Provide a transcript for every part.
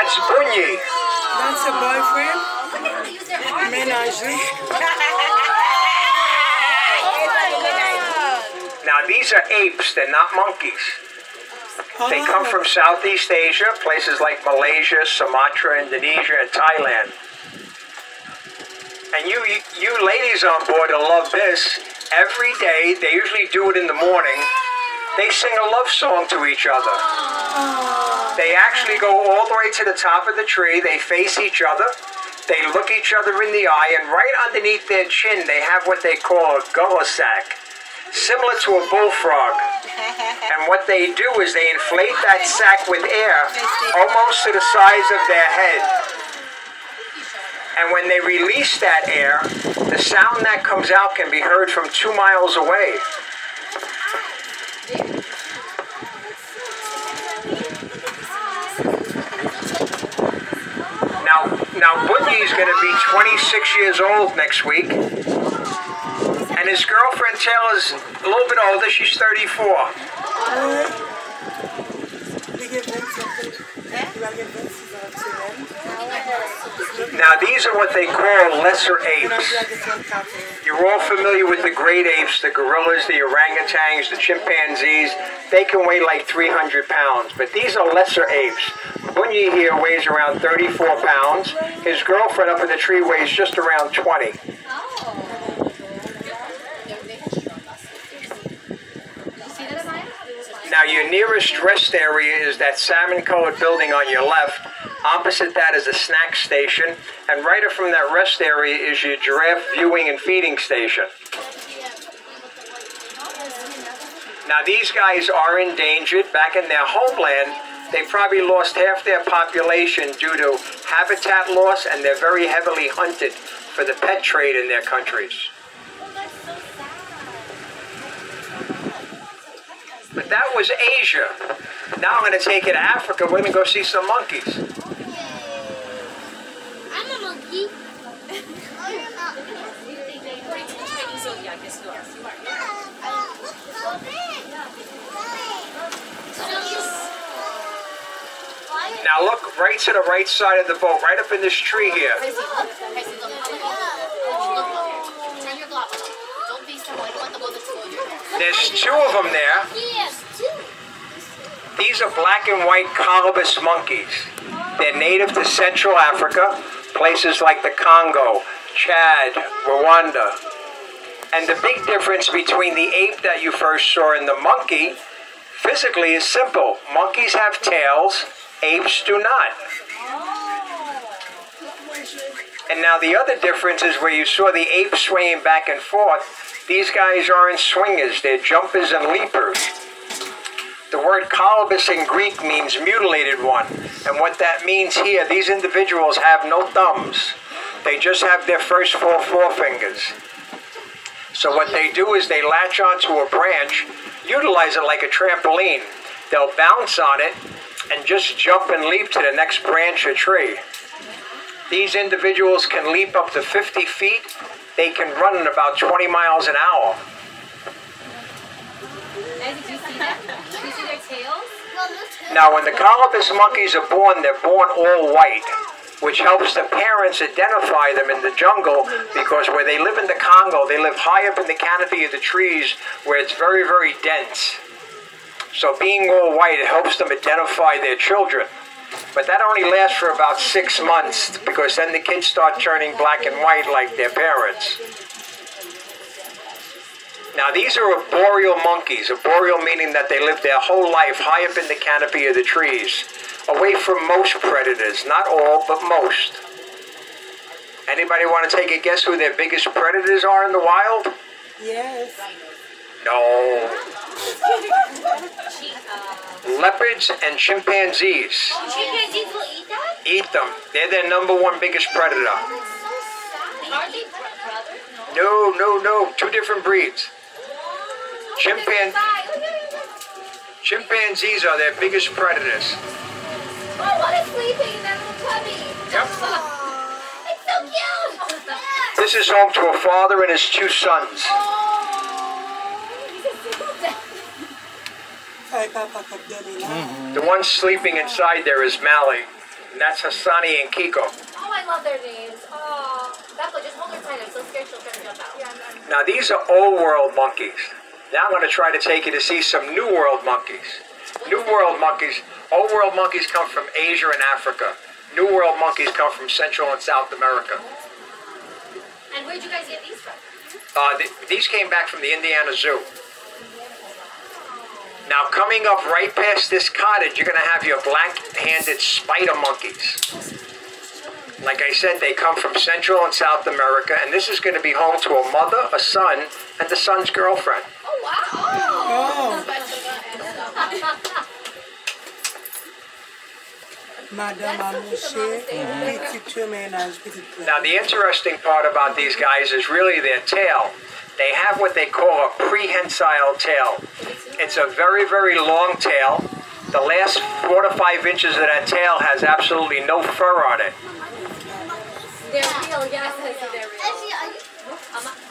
That's Bunyi. That's a boyfriend? Menagerie. Now these are apes, they're not monkeys. They come from Southeast Asia, places like Malaysia, Sumatra, Indonesia, and Thailand. And you ladies on board will love this. Every day, they usually do it in the morning, they sing a love song to each other. They actually go all the way to the top of the tree, they face each other, they look each other in the eye, and right underneath their chin, they have what they call a gullah sack, similar to a bullfrog. And what they do is they inflate that sack with air almost to the size of their head. And when they release that air, the sound that comes out can be heard from 2 miles away. Now Bunyi is going to be 26 years old next week. And his girlfriend Taylor's a little bit older, she's 34. Now these are what they call lesser apes. You're all familiar with the great apes, the gorillas, the orangutans, the chimpanzees. They can weigh like 300 pounds, but these are lesser apes. Bunyi here weighs around 34 pounds. His girlfriend up in the tree weighs just around 20. Now your nearest rest area is that salmon-colored building on your left. Opposite that is a snack station, and right up from that rest area is your giraffe viewing and feeding station. Now these guys are endangered. Back in their homeland, they probably lost half their population due to habitat loss, and they're very heavily hunted for the pet trade in their countries. But that was Asia. Now I'm going to take it to Africa. We're going to go see some monkeys. I'm a monkey. Now look right to the right side of the boat, right up in this tree here. There's 2 of them there. These are black and white colobus monkeys. They're native to Central Africa, places like the Congo, Chad, Rwanda. And the big difference between the ape that you first saw and the monkey, physically, is simple. Monkeys have tails, apes do not. And now the other difference is where you saw the ape swaying back and forth. These guys aren't swingers, they're jumpers and leapers. The word colobus in Greek means mutilated one. And what that means here, these individuals have no thumbs. They just have their first 4 forefingers. So what they do is they latch onto a branch, utilize it like a trampoline. They'll bounce on it and just jump and leap to the next branch or tree. These individuals can leap up to 50 feet. They can run at about 20 miles an hour. Did you see them? Did you see their tails? Now, when the colobus monkeys are born, they're born all white, which helps the parents identify them in the jungle, because where they live in the Congo, they live high up in the canopy of the trees where it's very, very dense. So being all white, it helps them identify their children. But that only lasts for about 6 months, because then the kids start turning black and white like their parents. Now these are arboreal monkeys, arboreal meaning that they live their whole life high up in the canopy of the trees, away from most predators, not all, but most. Anybody want to take a guess who their biggest predators are in the wild? Yes. No. Leopards and chimpanzees. Chimpanzees will eat that? Eat them. They're their #1 biggest predator. Are they brothers? No. 2 different breeds. Chimpanzees are their biggest predators. Oh, what is sleeping in that little cubby? Yep. It's so cute. This is home to a father and his 2 sons. Hi, Papa. The one sleeping inside there is Mally. And that's Hassani and Kiko. Oh, I love their names. Oh, Bethel, just hold her tight. I'm so scared she'll try to jump out. Yeah, Now these are old world monkeys. Now I'm going to try to take you to see some new world monkeys. New world monkeys. Old world monkeys come from Asia and Africa. New world monkeys come from Central and South America. And where'd you guys get these from? These came back from the Indiana Zoo. Now coming up right past this cottage, you're going to have your black-handed spider monkeys. Like I said, they come from Central and South America, and this is going to be home to a mother, a son, and the son's girlfriend. Oh, wow. Oh. Madame a mouché, petit ménage, petit peu. Now the interesting part about these guys is really their tail. They have what they call a prehensile tail. It's a very, very long tail. The last 4 to 5 inches of that tail has absolutely no fur on it. They're real, yes, they're real.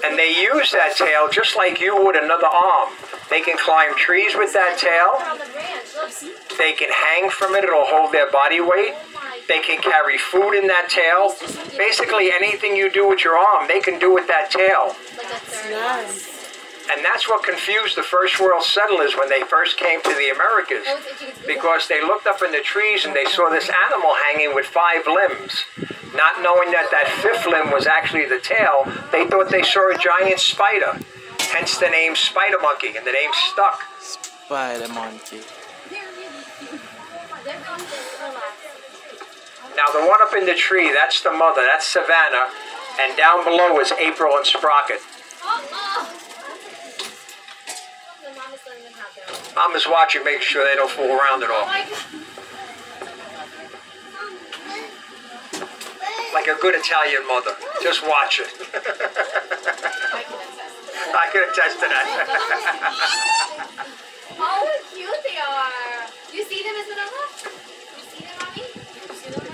And they use that tail just like you would another arm. They can climb trees with that tail. They can hang from it, it'll hold their body weight. They can carry food in that tail. Basically anything you do with your arm, they can do with that tail. Nice. And that's what confused the first world settlers when they first came to the Americas. Because they looked up in the trees and they saw this animal hanging with 5 limbs. Not knowing that that 5th limb was actually the tail, they thought they saw a giant spider. Hence the name spider monkey, and the name stuck. Spider monkey. Now the one up in the tree, that's the mother, that's Savannah. And down below is April and Sprocket. Mama's watching, making sure they don't fool around at all. Like a good Italian mother. Just watch it. I can attest to that. Oh, how cute they are. You see them, Isabella? You see them, Mommy? You see them?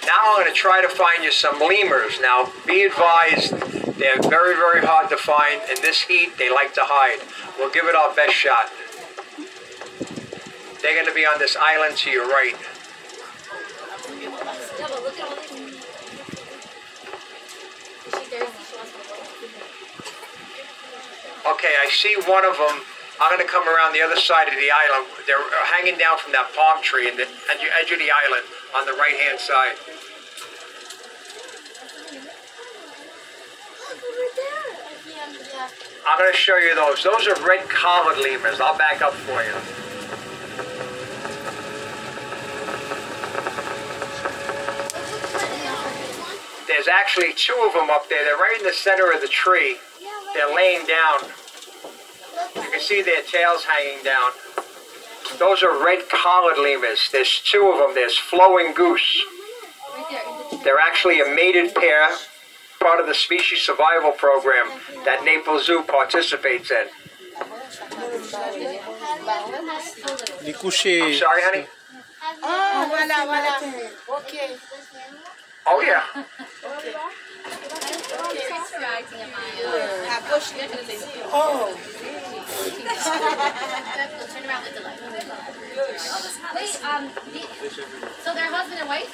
Now I'm going to try to find you some lemurs. Now, be advised, they're very, very hard to find. In this heat, they like to hide. We'll give it our best shot. They're going to be on this island to your right. Yeah, but look at all these. Is she thirsty? She wants to go. Okay, I see one of them. I'm going to come around the other side of the island. They're hanging down from that palm tree at the edge of the island on the right-hand side. I'm going to show you those. Those are red-collared lemurs. I'll back up for you. There's actually 2 of them up there. They're right in the center of the tree. They're laying down. You can see their tails hanging down. Those are red-collared lemurs. There's 2 of them. There's Flo and Goose. They're actually a mated pair, part of the species survival program that Naples Zoo participates in. Les couchés. I'm sorry, honey? Oh, voilà, voilà. Okay. Oh, yeah. Oh. Wait, so they're husband and wife?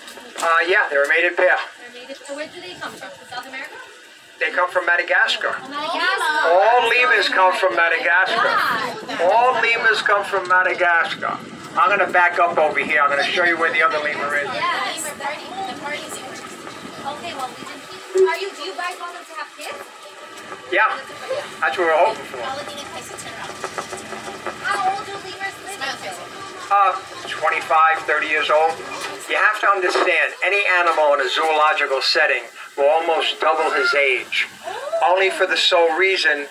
Yeah, they're a mated pair. So where do they come from? South America? They come from Madagascar. Madagascar. All lemurs come from Madagascar. All lemurs come from Madagascar. I'm going to back up over here. I'm going to show you where the other lemur is. Yes. The party's okay, well, do you guys want them to have kids? Yeah, that's what we're hoping for. How old do lemurs live? 25, 30 years old. You have to understand, any animal in a zoological setting will almost double his age. Only for the sole reason,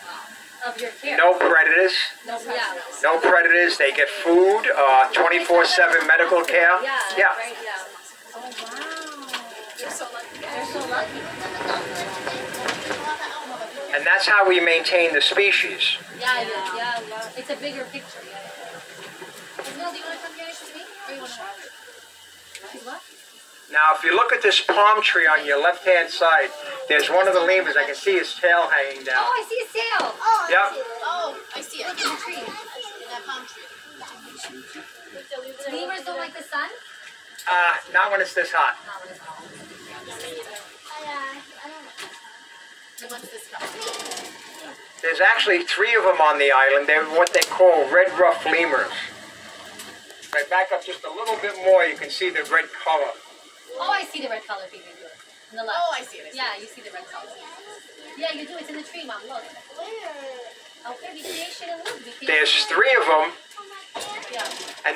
Of your care. no predators. No, yeah. No predators. They get food, 24/7 medical care. Yeah. That's Yeah. right, yeah. Oh, wow. You're so lucky. They're so lucky. And that's how we maintain the species. Yeah. It's a bigger picture. Yeah. Isabel, do you want to come here with me? Or you want to watch? She's what? Now, if you look at this palm tree on your left-hand side, there's one of the lemurs. I can see his tail hanging down. Oh, I see his tail. Yep. I see it. Look in the tree. In that palm tree. Lemurs don't like the sun? Not when it's this hot. Not when it's hot. And what's this color? There's actually 3 of them on the island. They're what they call red ruff lemurs. If I back up just a little bit more, you can see the red color. Oh, I see the red color thing you do. In the left. Oh, I see it. Yeah, you see the red color. Yeah, you do. It's in the tree, Mom. Look. Where? Okay, be patient and look. Be patient. There's 3 of them. Yeah. And